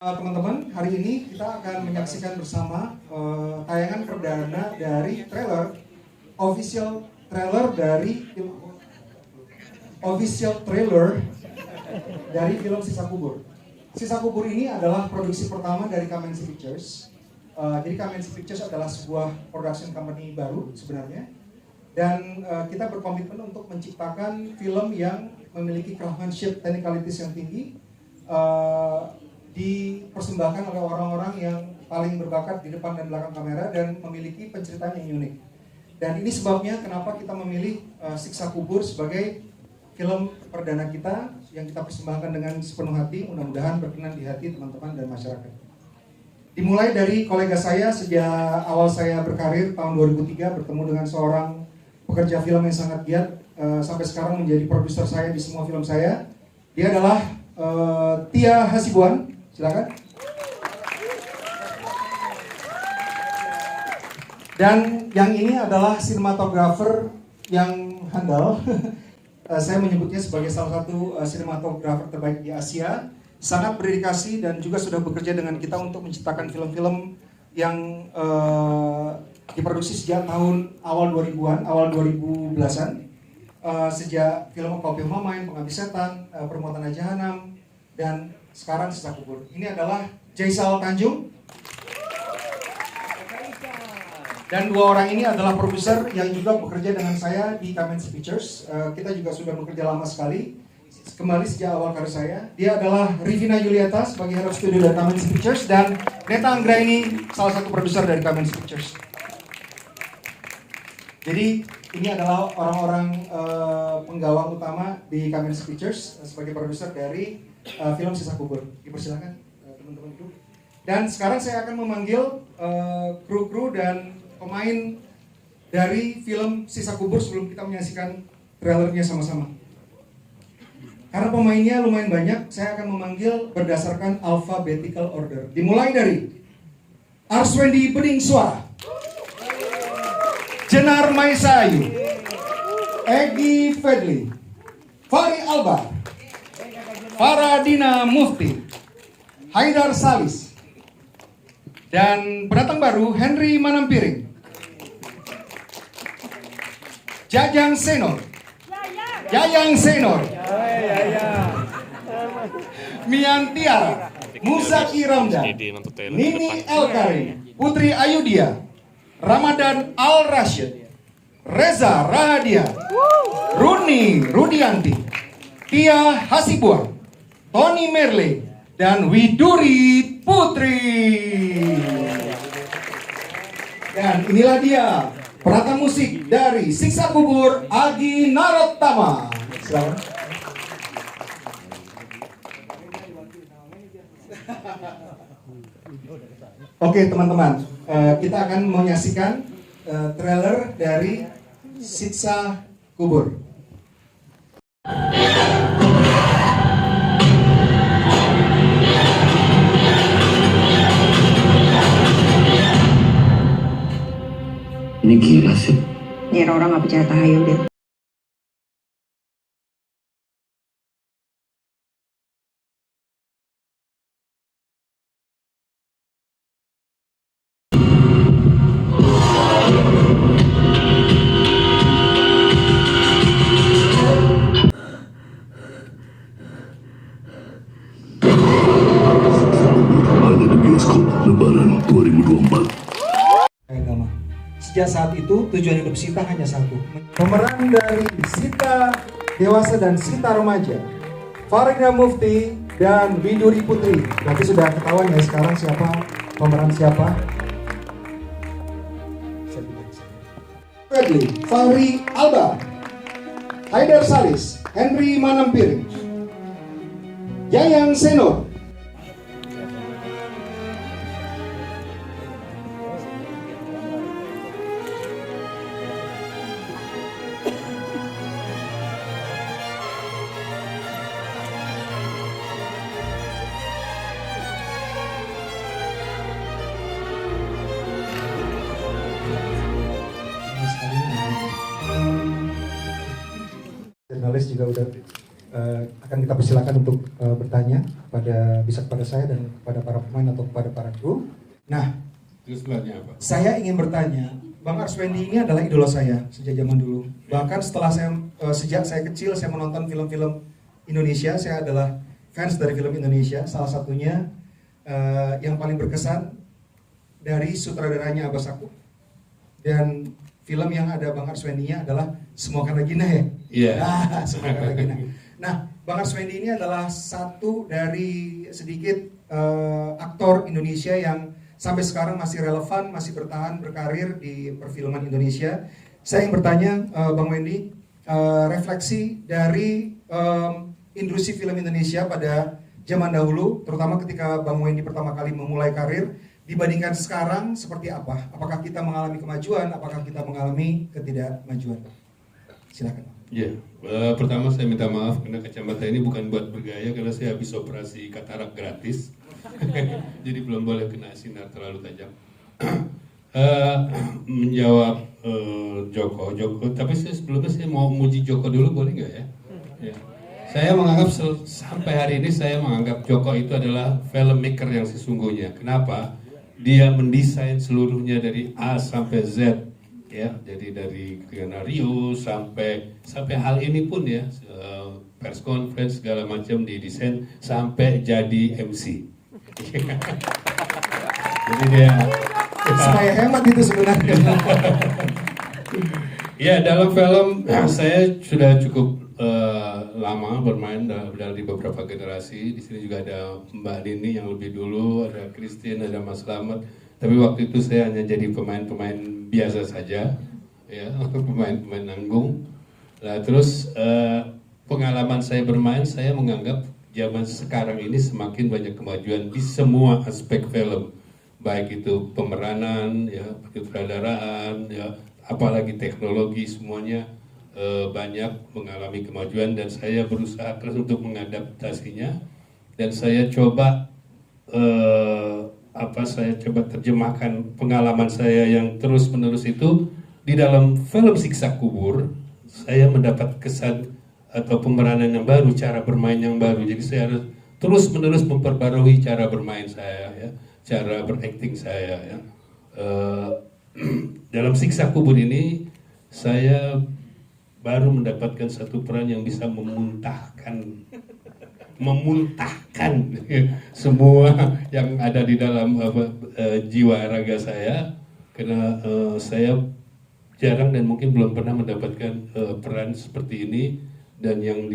Teman-teman, hari ini kita akan menyaksikan bersama tayangan perdana dari official trailer dari film Sisa Kubur. Sisa Kubur ini adalah produksi pertama dari Kamenzi Pictures. Jadi Kamenzi Pictures adalah sebuah production company baru sebenarnya, dan kita berkomitmen untuk menciptakan film yang memiliki craftsmanship, technicalities yang tinggi, dipersembahkan oleh orang-orang yang paling berbakat di depan dan belakang kamera dan memiliki penceritaan yang unik. Dan ini sebabnya kenapa kita memilih Siksa Kubur sebagai film perdana kita yang kita persembahkan dengan sepenuh hati, mudah-mudahan berkenan di hati teman-teman dan masyarakat. Dimulai dari kolega saya sejak awal saya berkarir tahun 2003, bertemu dengan seorang pekerja film yang sangat giat, sampai sekarang menjadi produser saya di semua film saya. Dia adalah Tia Hasibuan. Silakan. Dan yang ini adalah sinematografer yang handal. Saya menyebutnya sebagai salah satu sinematografer terbaik di Asia. Sangat berdedikasi dan juga sudah bekerja dengan kita untuk menciptakan film-film yang diproduksi sejak tahun awal 2000-an, awal 2010-an. Sejak film Kopi Mamain, Pengabdi Setan, Perbuatan Jahanam, dan sekarang Sisa Kubur. Ini adalah Jaisal Tanjung. Dan dua orang ini adalah produser yang juga bekerja dengan saya di Kamenzi Pictures. Kita juga sudah bekerja lama sekali, kembali sejak awal karir saya. Dia adalah Rivina Yuliata sebagai Head of Studio dari Kamenzi Pictures, dan Neta Anggraini, salah satu produser dari Kamenzi Pictures. Jadi ini adalah orang-orang penggawang utama di Kamenzi Pictures sebagai produser dari film Sisa Kubur. Dipersilakan teman-teman duduk. Dan sekarang saya akan memanggil kru-kru dan pemain dari film Sisa Kubur sebelum kita menyaksikan trailernya sama-sama. Karena pemainnya lumayan banyak, saya akan memanggil berdasarkan alphabetical order. Dimulai dari Arswendi Bening Suara, Jenar Maisayu, Egy Fedli, Fari Albar, Faradina Mufti, Haidar Salis, dan pendatang baru Henry Manampiring, Jajang Senor, Yayang Senor, Mian Tiara, Musaki Ramdan, Nini Elkari, Putri Ayudia, Ramadan Al Rashid, Reza Rahadia, Runi Rudianti, Tia Hasibuan, Tony Merle, dan Widuri Putri. Dan inilah dia penata musik dari Siksa Kubur, Agi Narottama. Selamat. Oke teman-teman, kita akan menyaksikan trailer dari Siksa Kubur. Ini gila sih. Ya orang nggak percaya tahayul deh. Ada di bioskop Lebaran 2024. Sejak saat itu, tujuan hidup Sita hanya satu. Pemeran dari Sita Dewasa dan Sita Remaja, Farida Mufti dan Widuri Putri. Berarti sudah ketahuan ya sekarang siapa pemeran siapa. Fadli, Fahri Albar, Haidar Salis, Henry Manampiring, Yayang Senor, jurnalis juga udah akan kita persilakan untuk bertanya bisa kepada saya dan kepada para pemain atau kepada para kru. Nah, terus selanjutnya apa? Saya ingin bertanya, Bang Arswendi ini adalah idola saya sejak zaman dulu. Bahkan sejak saya kecil saya menonton film-film Indonesia, saya adalah fans dari film Indonesia. Salah satunya yang paling berkesan dari sutradaranya Abbas Aku. Dan film yang ada Bang Arswendinya adalah Semua Karena Gina ya? Iya. Semua Karena Gina. Nah, Bang Arswendi ini adalah satu dari sedikit aktor Indonesia yang sampai sekarang masih relevan, masih bertahan, berkarir di perfilman Indonesia. Saya ingin bertanya, Bang Wendy, refleksi dari industri film Indonesia pada zaman dahulu, terutama ketika Bang Wendy pertama kali memulai karir, dibandingkan sekarang seperti apa? Apakah kita mengalami kemajuan, apakah kita mengalami ketidakmajuan? Silakan. Ya, pertama saya minta maaf karena kacamata ini bukan buat bergaya karena saya habis operasi katarak gratis. Jadi belum boleh kena sinar terlalu tajam. Menjawab Joko, tapi sebelumnya saya mau muji Joko dulu, boleh nggak ya? Ya. Saya menganggap sampai hari ini saya menganggap Joko itu adalah filmmaker yang sesungguhnya. Kenapa? Dia mendesain seluruhnya dari A sampai Z, ya. Jadi dari skenario sampai hal ini pun ya, press conference segala macam didesain sampai jadi MC. Jadi dia supaya hemat itu sebenarnya. Ya, dalam film saya sudah cukup lama bermain dari beberapa generasi. Di sini juga ada Mbak Dini yang lebih dulu, ada Christine, ada Mas Slamet. Tapi waktu itu saya hanya jadi pemain-pemain biasa saja, ya, pemain-pemain nanggung. Nah, terus pengalaman saya bermain, saya menganggap zaman sekarang ini semakin banyak kemajuan di semua aspek film, baik itu pemeranan, ya, penyutradaraan, ya, apalagi teknologi, semuanya banyak mengalami kemajuan dan saya berusaha keras untuk mengadaptasinya dan saya coba terjemahkan pengalaman saya yang terus-menerus itu di dalam film Siksa Kubur. Saya mendapat kesan atau pemeranan yang baru, cara bermain yang baru. Jadi saya harus terus-menerus memperbarui cara bermain saya, ya, cara berakting saya. Ya. Dalam Siksa Kubur ini saya baru mendapatkan satu peran yang bisa memuntahkan semua yang ada di dalam jiwa raga saya, karena saya jarang dan mungkin belum pernah mendapatkan peran seperti ini dan yang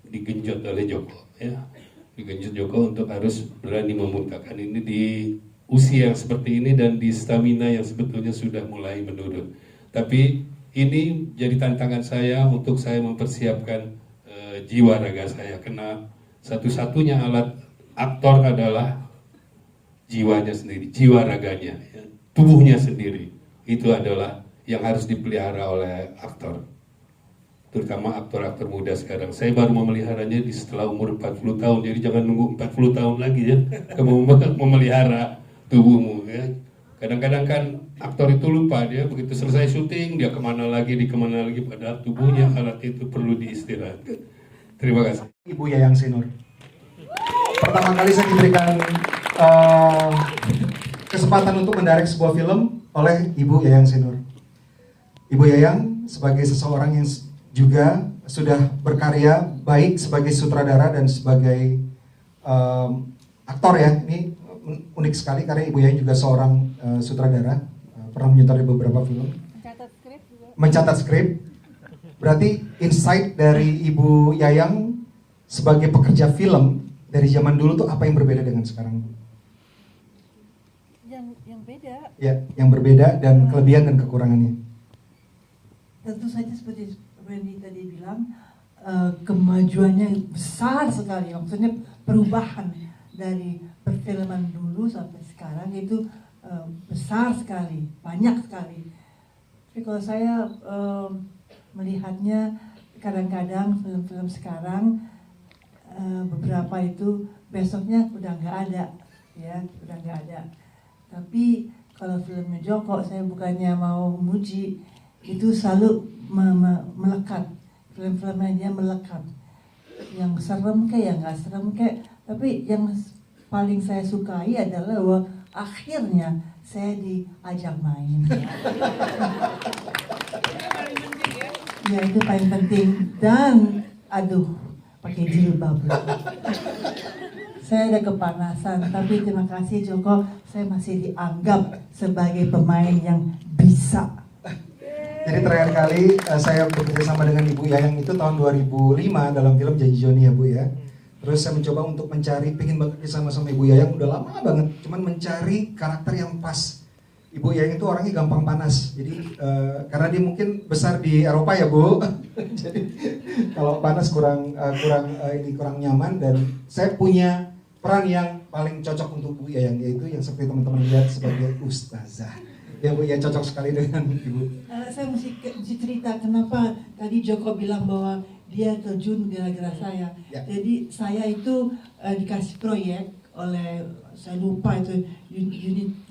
digenjot oleh Joko, ya, digenjot Joko untuk harus berani memuntahkan ini di usia yang seperti ini dan di stamina yang sebetulnya sudah mulai menurun. Tapi ini jadi tantangan saya untuk saya mempersiapkan jiwa raga saya, karena satu-satunya alat aktor adalah jiwanya sendiri, jiwa raganya, ya, tubuhnya sendiri. Itu adalah yang harus dipelihara oleh aktor, terutama aktor-aktor muda sekarang. Saya baru memeliharanya setelah umur 40 tahun, jadi jangan nunggu 40 tahun lagi ya kamu memelihara tubuhmu, ya. Kadang-kadang kan aktor itu lupa, dia begitu selesai syuting dia kemana lagi, padahal tubuhnya alat itu perlu diistirahatkan. Terima kasih. Ibu Yayang Sinur. Pertama kali saya diberikan kesempatan untuk mendirect sebuah film oleh Ibu Yayang Sinur. Ibu Yayang sebagai seseorang yang juga sudah berkarya baik sebagai sutradara dan sebagai aktor, ya. Ini unik sekali karena Ibu Yayang juga seorang sutradara, pernah menyutradarai beberapa film. Mencatat skrip. Berarti insight dari Ibu Yayang sebagai pekerja film dari zaman dulu tuh apa yang berbeda dengan sekarang? Yang beda. Ya, yang berbeda dan kelebihan dan kekurangannya. Tentu saja seperti Wendy tadi bilang, kemajuannya besar sekali. Maksudnya perubahan dari perfilman dulu sampai sekarang itu besar sekali, banyak sekali. Tapi kalau saya melihatnya kadang-kadang film-film sekarang beberapa itu besoknya udah nggak ada, ya, udah nggak ada. Tapi kalau filmnya Joko, saya bukannya mau muji, itu selalu melekat, film-filmnya dia melekat. yang serem kayak yang nggak serem kayak, tapi yang paling saya sukai adalah bahwa akhirnya saya diajak main. Ya itu paling penting. Dan aduh, pakai jilbab lagi. Saya ada kepanasan, tapi terima kasih Joko, saya masih dianggap sebagai pemain yang bisa. Jadi terakhir kali saya bekerja sama dengan Ibu Yayang itu tahun 2005 dalam film Janji Joni ya Bu ya. Terus saya mencoba untuk mencari, pengen bekerja sama Ibu Yayang udah lama banget, cuman mencari karakter yang pas. Ibu Yayang itu orangnya gampang panas, jadi karena dia mungkin besar di Eropa ya Bu, jadi kalau panas kurang nyaman. Dan saya punya peran yang paling cocok untuk Bu Yayang, yaitu yang seperti teman-teman lihat sebagai ustazah. Ya Bu ya, cocok sekali dengan Ibu. Saya mesti cerita kenapa tadi Joko bilang bahwa dia terjun gara-gara saya. Ya. Jadi saya itu dikasih proyek oleh, saya lupa itu,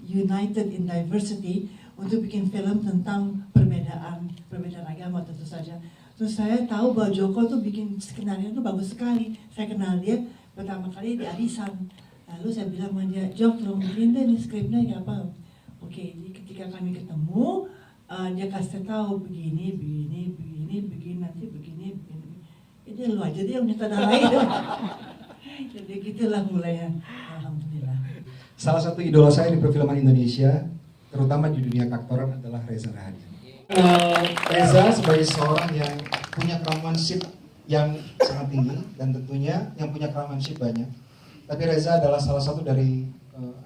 United in Diversity, untuk bikin film tentang perbedaan agama tentu saja. Terus saya tahu bahwa Joko tuh bikin skenario itu bagus sekali. Saya kenal dia pertama kali di Arisan. Lalu saya bilang sama dia, Jok, tolong bikin deh ini skripnya kayak apa. Oke, jadi ketika kami ketemu, dia kasih tahu begini, nanti begini. Ini lu aja dia yang nyutradarain. Jadi gitulah mulainya. Alhamdulillah. Salah satu idola saya di perfilman Indonesia, terutama di dunia keaktoran, adalah Reza Rahadian. Reza sebagai seorang yang punya craftsmanship yang sangat tinggi, dan tentunya yang punya craftsmanship banyak. Tapi Reza adalah salah satu dari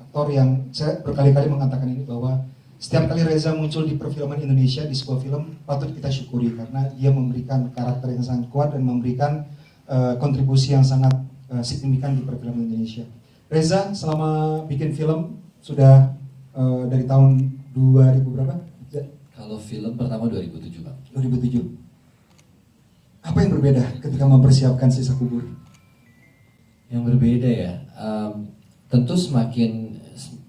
aktor yang saya berkali-kali mengatakan ini, bahwa setiap kali Reza muncul di perfilman Indonesia di sebuah film patut kita syukuri, karena dia memberikan karakter yang sangat kuat dan memberikan kontribusi yang sangat signifikan di perfilman Indonesia. Reza selama bikin film sudah dari tahun 2000 berapa? Kalau film pertama 2007 Bang. 2007. Apa yang berbeda ketika mempersiapkan Sisa Kubur? Yang berbeda ya, tentu semakin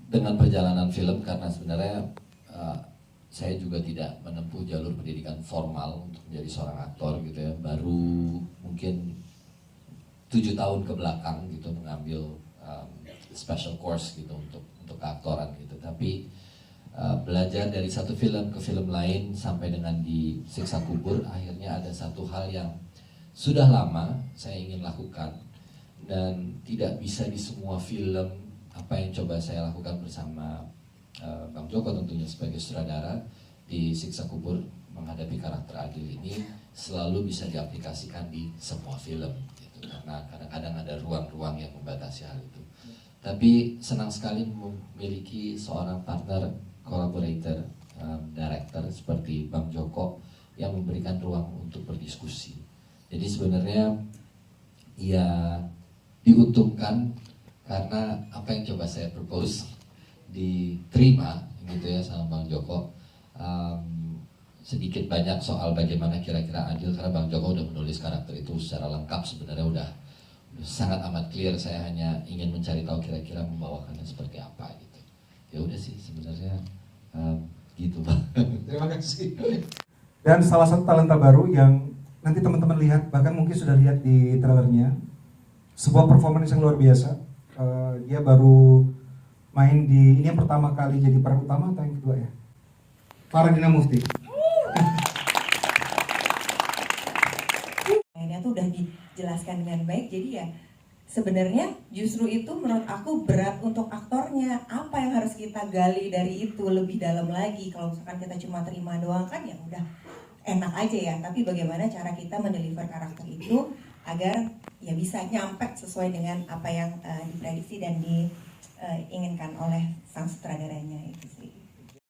dengan perjalanan film, karena sebenarnya saya juga tidak menempuh jalur pendidikan formal untuk menjadi seorang aktor gitu ya. Baru mungkin 7 tahun ke belakang gitu mengambil special course gitu untuk keaktoran gitu. Tapi belajar dari satu film ke film lain sampai dengan di Siksa Kubur, akhirnya ada satu hal yang sudah lama saya ingin lakukan dan tidak bisa di semua film. Apa yang coba saya lakukan bersama Bang Joko tentunya sebagai sutradara di Siksa Kubur menghadapi karakter Adil ini selalu bisa diaplikasikan di semua film gitu. Karena kadang-kadang ada ruang-ruang yang membatasi hal itu. Tapi senang sekali memiliki seorang partner, collaborator, director seperti Bang Joko yang memberikan ruang untuk berdiskusi. Jadi sebenarnya ya diuntungkan karena apa yang coba saya propose diterima gitu ya sama Bang Joko. Sedikit banyak soal bagaimana kira-kira Adil, karena Bang Joko udah menulis karakter itu secara lengkap, sebenarnya udah sangat amat clear. Saya hanya ingin mencari tahu kira-kira membawakannya seperti apa gitu. Ya udah sih sebenarnya gitu Bang. Terima kasih. Dan salah satu talenta baru yang nanti teman-teman lihat, bahkan mungkin sudah lihat di trailernya, sebuah performance yang luar biasa. Dia baru main di, ini yang pertama kali jadi peran utama atau yang kedua ya? Faradina Mufti. Ini tuh udah dijelaskan dengan baik, jadi ya sebenarnya justru itu menurut aku berat untuk aktornya. Apa yang harus kita gali dari itu lebih dalam lagi? Kalau misalkan kita cuma terima doang kan ya udah enak aja ya, tapi bagaimana cara kita mendeliver karakter itu agar ya bisa nyampe sesuai dengan apa yang diprediksi dan diinginkan oleh sang sutradaranya itu sih.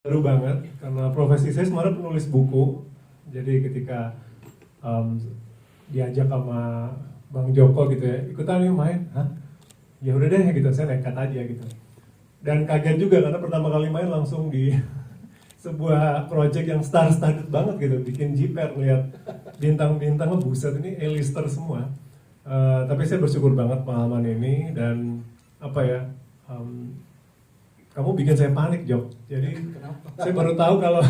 Baru banget, karena profesi saya sebenarnya penulis buku. Jadi ketika diajak sama Bang Joko gitu ya, ikutan nih main, ya udah deh gitu, saya nekat aja gitu. Dan kaget juga karena pertama kali main langsung di sebuah project yang star-studded banget gitu, bikin jiper lihat bintang-bintangnya, buset ini A-lister semua. Tapi saya bersyukur banget pengalaman ini, dan apa ya, kamu bikin saya panik Jok. Jadi saya baru tahu kalau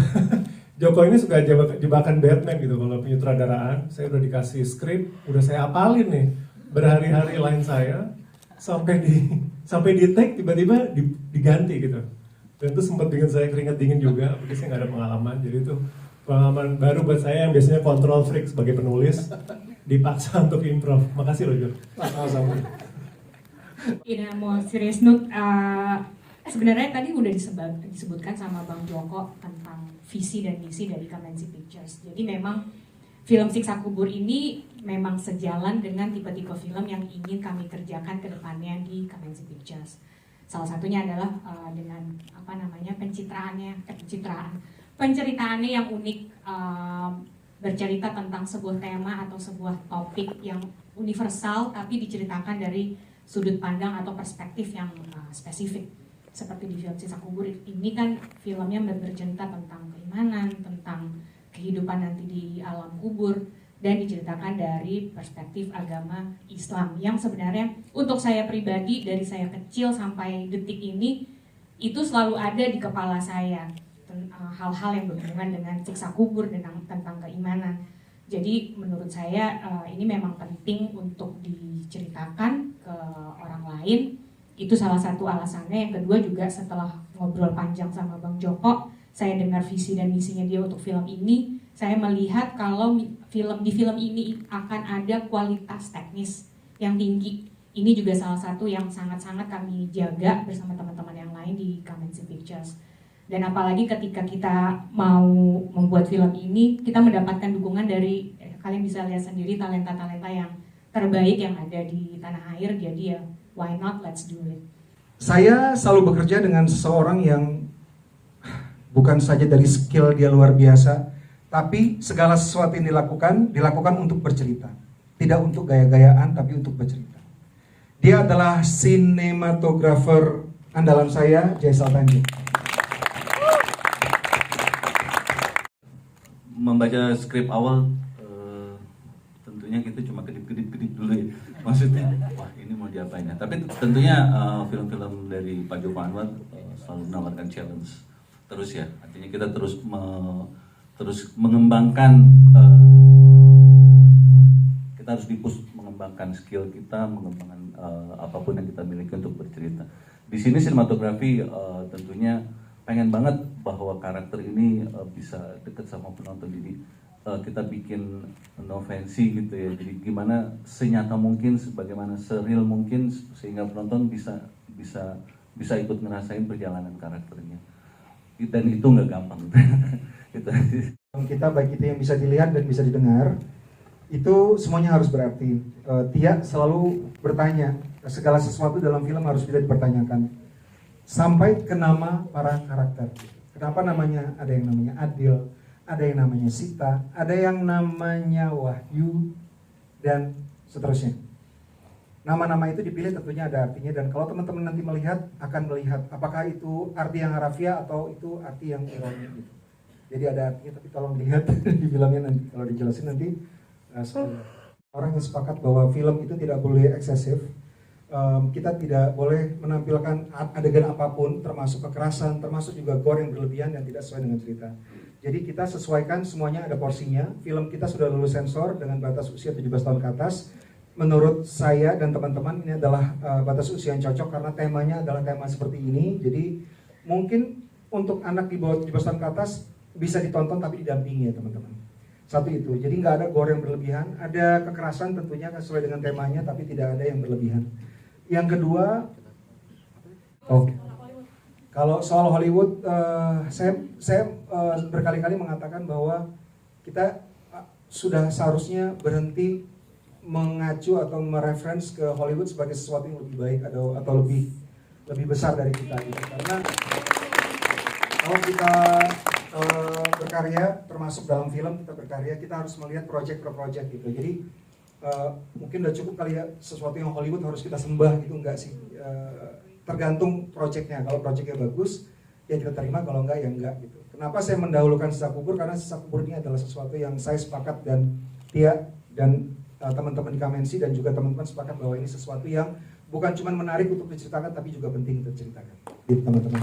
Joko ini suka jebakan Batman gitu. Kalau penyutradaraan, saya udah dikasih skrip, udah saya apalin nih. berhari-hari line saya sampai di tag tiba-tiba diganti gitu. Dan itu sempat bikin saya keringat dingin juga, porque saya nggak ada pengalaman. Jadi itu pengalaman baru buat saya yang biasanya control freak sebagai penulis dipaksa untuk improv. Makasih loh Jur. Sama-sama. In a more serious note, sebenarnya tadi udah disebutkan sama Bang Joko tentang visi dan misi dari Kamenzi Pictures. Jadi memang film Siksa Kubur ini memang sejalan dengan tipe-tipe film yang ingin kami kerjakan ke depannya di Kamenzi Pictures. Salah satunya adalah dengan penceritaannya yang unik, bercerita tentang sebuah tema atau sebuah topik yang universal tapi diceritakan dari sudut pandang atau perspektif yang spesifik. Seperti di film Siksa Kubur ini kan filmnya bercerita tentang keimanan, tentang kehidupan nanti di alam kubur, dan diceritakan dari perspektif agama Islam yang sebenarnya untuk saya pribadi dari saya kecil sampai detik ini itu selalu ada di kepala saya, hal-hal yang berhubungan dengan siksa kubur dan tentang keimanan. Jadi menurut saya ini memang penting untuk diceritakan ke orang lain. Itu salah satu alasannya. Yang kedua juga setelah ngobrol panjang sama Bang Joko, saya dengar visi dan misinya dia untuk film ini. Saya melihat kalau di film ini akan ada kualitas teknis yang tinggi. Ini juga salah satu yang sangat-sangat kami jaga bersama teman-teman yang lain di Kamenzi Pictures. Dan apalagi ketika kita mau membuat film ini, kita mendapatkan dukungan dari, kalian bisa lihat sendiri talenta-talenta yang terbaik yang ada di tanah air. Jadi ya, why not, let's do it. Saya selalu bekerja dengan seseorang yang bukan saja dari skill dia luar biasa, tapi segala sesuatu yang dilakukan untuk bercerita. Tidak untuk gaya-gayaan, tapi untuk bercerita. Dia adalah sinematografer andalan saya, Jaisal Tanjung. Membaca skrip awal tentunya kita cuma kedip-kedip dulu ya, maksudnya wah ini mau diapain ya. Tapi tentunya film-film dari Pak Joko Anwar selalu menawarkan challenge terus ya, artinya kita terus mengembangkan, kita harus di-push mengembangkan skill kita, mengembangkan apapun yang kita miliki untuk bercerita. Di sini sinematografi tentunya pengen banget bahwa karakter ini bisa dekat sama penonton. Jadi kita bikin no fancy gitu ya. Jadi gimana senyata mungkin, sebagaimana seril mungkin, sehingga penonton bisa ikut ngerasain perjalanan karakternya. Dan itu nggak gampang. Kita baik itu yang bisa dilihat dan bisa didengar, itu semuanya harus berarti. Tia selalu bertanya, segala sesuatu dalam film harus tidak dipertanyakan. Sampai ke nama para karakter. Kenapa namanya, ada yang namanya Adil, ada yang namanya Sita, ada yang namanya Wahyu, dan seterusnya. Nama-nama itu dipilih tentunya ada artinya, dan kalau teman-teman nanti akan melihat apakah itu arti yang harafiah atau itu arti yang ironi gitu. Jadi ada artinya, tapi tolong dilihat di filmnya nanti, kalau dijelasin nanti. Orang yang sepakat bahwa film itu tidak boleh eksesif. Kita tidak boleh menampilkan adegan apapun, termasuk kekerasan, termasuk juga gore yang berlebihan dan tidak sesuai dengan cerita. Jadi kita sesuaikan semuanya, ada porsinya. Film kita sudah lulus sensor dengan batas usia 17 tahun ke atas. Menurut saya dan teman-teman ini adalah batas usia yang cocok karena temanya adalah tema seperti ini. Jadi mungkin untuk anak di bawah 17 tahun ke atas bisa ditonton tapi didampingi ya teman-teman. Satu itu, jadi nggak ada gore yang berlebihan, ada kekerasan tentunya sesuai dengan temanya tapi tidak ada yang berlebihan. Yang kedua, kalau soal Hollywood, saya berkali-kali mengatakan bahwa kita sudah seharusnya berhenti mengacu atau mereference ke Hollywood sebagai sesuatu yang lebih baik atau lebih besar dari kita gitu. Karena kalau kita berkarya, termasuk dalam film kita berkarya, kita harus melihat project per project gitu. Jadi mungkin udah cukup kali ya sesuatu yang Hollywood harus kita sembah gitu, enggak sih. Tergantung projectnya. Kalau projectnya bagus ya kita terima, kalau enggak ya enggak gitu. Kenapa saya mendahulukan Siksa Kubur? Karena Siksa Kubur ini adalah sesuatu yang saya sepakat dan Tia dan teman-teman di Kamenzi dan juga teman-teman sepakat bahwa ini sesuatu yang bukan cuma menarik untuk diceritakan tapi juga penting untuk diceritakan. Gitu teman-teman.